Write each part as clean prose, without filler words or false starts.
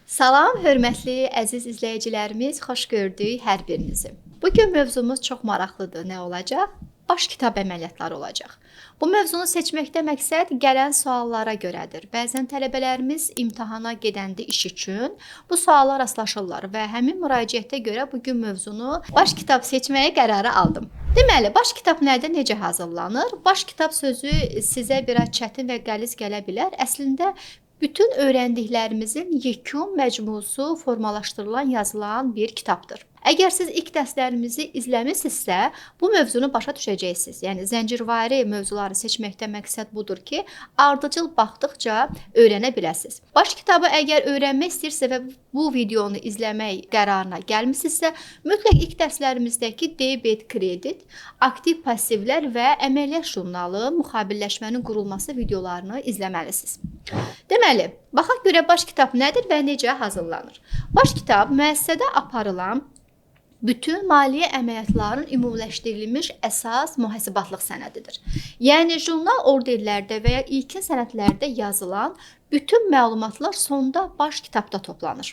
Salam, hörmətli əziz izləyicilərimiz, xoş gördük hər birinizi. Bugün mövzumuz çox maraqlıdır. Nə olacaq? Baş kitab əməliyyatları olacaq. Bu mövzunu seçməkdə məqsəd gələn suallara görədir. Bəzən tələbələrimiz imtahana gedəndə iş üçün bu suallar rastlaşırlar və həmin müraciətə görə bugün mövzunu baş kitab seçməyə qərarı aldım. Deməli, baş kitab nədir, necə hazırlanır? Baş kitab sözü sizə biraz çətin və qəliz gələ bilər. Əslində bütün öyrəndiklərimizin yekun məcmusu formalaşdırılan, yazılan bir kitabdır. Əgər siz ilk dərslərimizi izləmisinizsə, bu mövzunu başa düşəcəksiniz. Yəni zəncirvari mövzuları seçməkdə məqsəd budur ki, ardıcıl baxdıqca öyrənə biləsiniz. Baş kitabı əgər öyrənmək istəyirsə və bu videonu izləmək qərarına gəlmisinizsə, mütləq ilk dərslərimizdəki debet, kredit, aktiv passivlər və əməliyyat jurnalı, müxabilləşmənin qurulması videolarını izləməlisiniz. Deməli, baxaq görə baş kitab nədir və necə hazırlanır? Baş kitab müəssisədə aparılan bütün maliyyə əməliyyatlarının ümumiləşdirilmiş əsas mühasibatlıq sənədidir. Yəni, jurnal orderlərdə və ya ilkin sənədlərdə yazılan bütün məlumatlar sonda baş kitabda toplanır.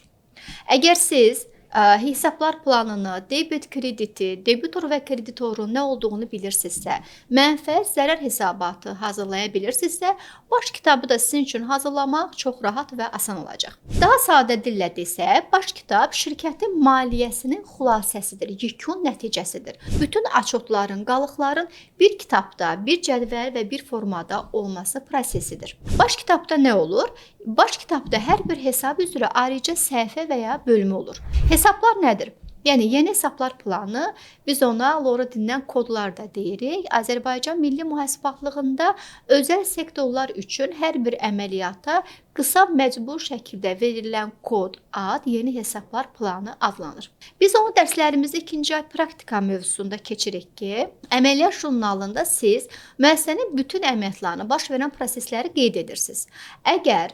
Əgər siz hesablar planını, debet krediti, debitor və kreditorun nə olduğunu bilirsinizsə, mənfəət zərər hesabatı hazırlaya bilirsinizsə, baş kitabı da sizin üçün hazırlamaq çox rahat və asan olacaq. Daha sadə dillə desək, baş kitab şirkətin maliyyəsinin xülasəsidir, yekun nəticəsidir. Bütün açotların, qalıqların bir kitabda, bir cədvəl və bir formada olması prosesidir. Baş kitabda nə olur? Baş kitabda hər bir hesab üzrə ayrıca səhifə və ya bölümü olur. Hesablar nədir? Yəni, yeni hesablar planı, biz ona Lora dilindən kodlar da deyirik. Azərbaycan Milli Mühasibatlığında özəl sektorlar üçün hər bir əməliyyata qısa məcbur şəkildə verilən kod, ad, yeni hesablar planı adlanır. Biz onu dərslərimizdə 2-ci ay praktika mövzusunda keçirik ki, əməliyyat jurnalında siz müəssisənin bütün əməliyyatlarını, baş verən prosesləri qeyd edirsiniz. Əgər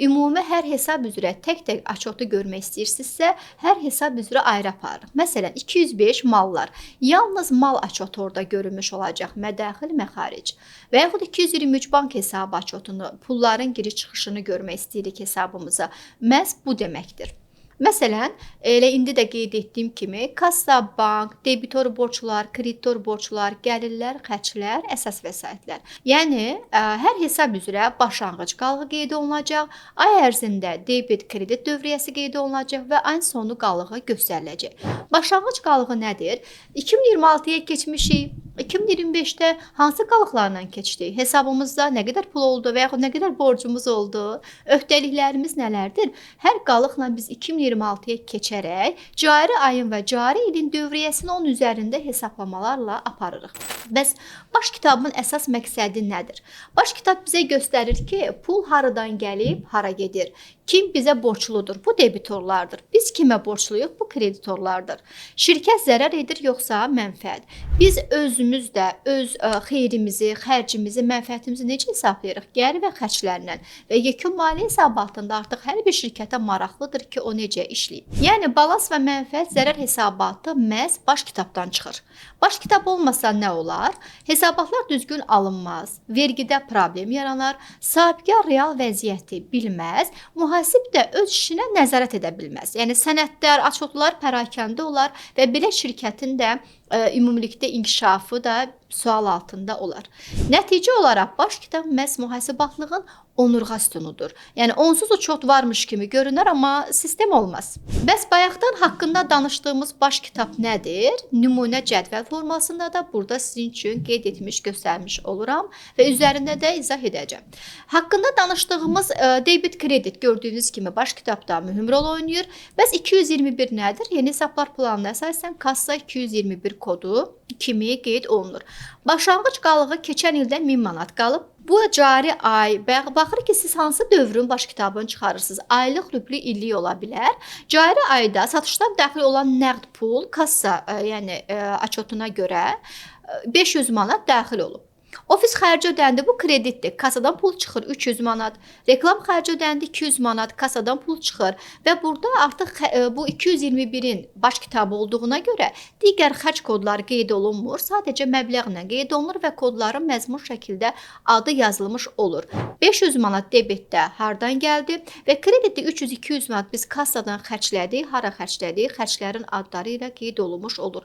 ümumi hər hesab üzrə tək-tək açotu görmək istəyirsinizsə, hər hesab üzrə ayrı aparırıq. Məsələn, 205 mallar. Yalnız mal açotu orada görünmüş olacaq, mədaxil, məxaric. Və yaxud 223 bank hesabı açotunu, pulların giriş-çıxışını görmək istəyirik hesabımıza. Məhz bu deməkdir. Məsələn, elə indi də qeyd etdiyim kimi, kassa, bank, debitor borclar, kreditor borclar, gəlirlər, xərclər, əsas vəsaitlər. Yəni, hər hesab üzrə başlanğıc qalığı qeyd olunacaq, ay ərzində debet, kredit dövriyyəsi qeyd olunacaq və ayın sonu qalığı göstəriləcək. Başlanğıc qalığı nədir? 2026-ya keçmişik, 2025-də hansı qalıqlarla keçdik? Hesabımızda nə qədər pul oldu və yaxud nə qədər borcumuz oldu? Öhdəliklərimiz nələrdir? Hər qalıqla biz 2026-ya keçərək cari ayın və cari ilin dövriyyəsini onun üzərində hesablamalarla aparırıq. Bəs baş kitabın əsas məqsədi nədir? Baş kitab bizə göstərir ki, pul haradan gəlib, hara gedir? Kim bizə borçludur? Bu debitorlardır. Biz kimə borçluyuq? Bu kreditorlardır. Şirkət zərər edir, yoxsa mənfəət? Biz özümüz də öz xeyrimizi, xərcimizi, mənfəətimizi necə hesablayırıq? Gəlir və xərclərlə. Və yekun maliyyə hesabatında artıq hər bir şirkətə maraqlıdır ki, o necə işləyib. Yəni, balans və mənfəət zərər hesabatı məhz baş kitabdan çıxır. Baş kitab olmasa nə olar? Hesabatlar düzgün alınmaz, vergidə problem yaranar, sahibkar real vəziyyəti bilməz, mühasib də öz işinə nəzarət edə bilməz. Yəni, sənədlər, açotlar pərakəndə olar və belə şirkətin də ümumilikdə inkişafı da sual altında olar. Nəticə olaraq baş kitab məhz mühasibatlığın onurğa sütunudur. Yəni, onsuz uçot varmış kimi görünər, amma sistem olmaz. Bəs bayaqdan haqqında danışdığımız baş kitab nədir? Nümunə cədvəl formasında da burada sizin üçün qeyd etmiş, göstərmiş oluram və üzərində də izah edəcəm. Haqqında danışdığımız debit kredit gördüyünüz kimi baş kitabda mühüm rol oynayır. Bəs 221 nədir? Yeni hesablar planına əsasən kassa 221 kodu kimi qeyd olunur. Başlanğıc qalığı keçən ildən 1000 manat qalıb. Bu cari ay, baxır ki, siz hansı dövrün baş kitabını çıxarırsınız? Aylıq, rüblü, illik ola bilər. Cari ayda satışdan daxil olan nəqd pul kassa, yəni açotuna görə 500 manat daxil olub. Ofis xərci ödəndi, bu kreditdir. Kasadan pul çıxır 300 manat. Reklam xərci ödəndi 200 manat, kasadan pul çıxır və burada artıq bu 221-in baş kitabı olduğuna görə digər xərc kodları qeyd olunmur. Sadəcə məbləğlə qeyd olunur və kodların məzmun şəkildə adı yazılmış olur. 500 manat debetdə hardan gəldi və kreditdə 300-200 manat biz kassadan xərclədik, hara xərclədik, xərclərin adları ilə qeyd olunmuş olur.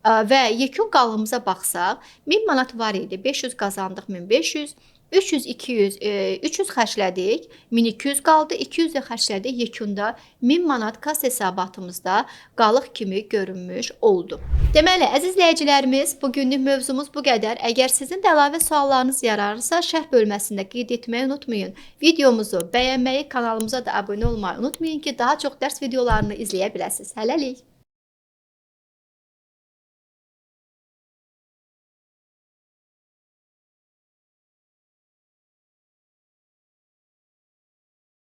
Və yekun qalımıza baxsaq, 1000 manat var idi, 500 qazandıq, 1500, 300, 200, 300 xərclədik, 1200 qaldı, 200 də xərclədik, yekunda 1000 manat kassa hesabatımızda qalıq kimi görünmüş oldu. Deməli, əziz izləyicilərimiz, bugünlük mövzumuz bu qədər. Əgər sizin də əlavə suallarınız yararırsa, şərh bölməsində qeyd etməyi unutmayın. Videomuzu bəyənməyi, kanalımıza da abunə olmayı unutmayın ki, daha çox dərs videolarını izləyə biləsiniz. Hələlik!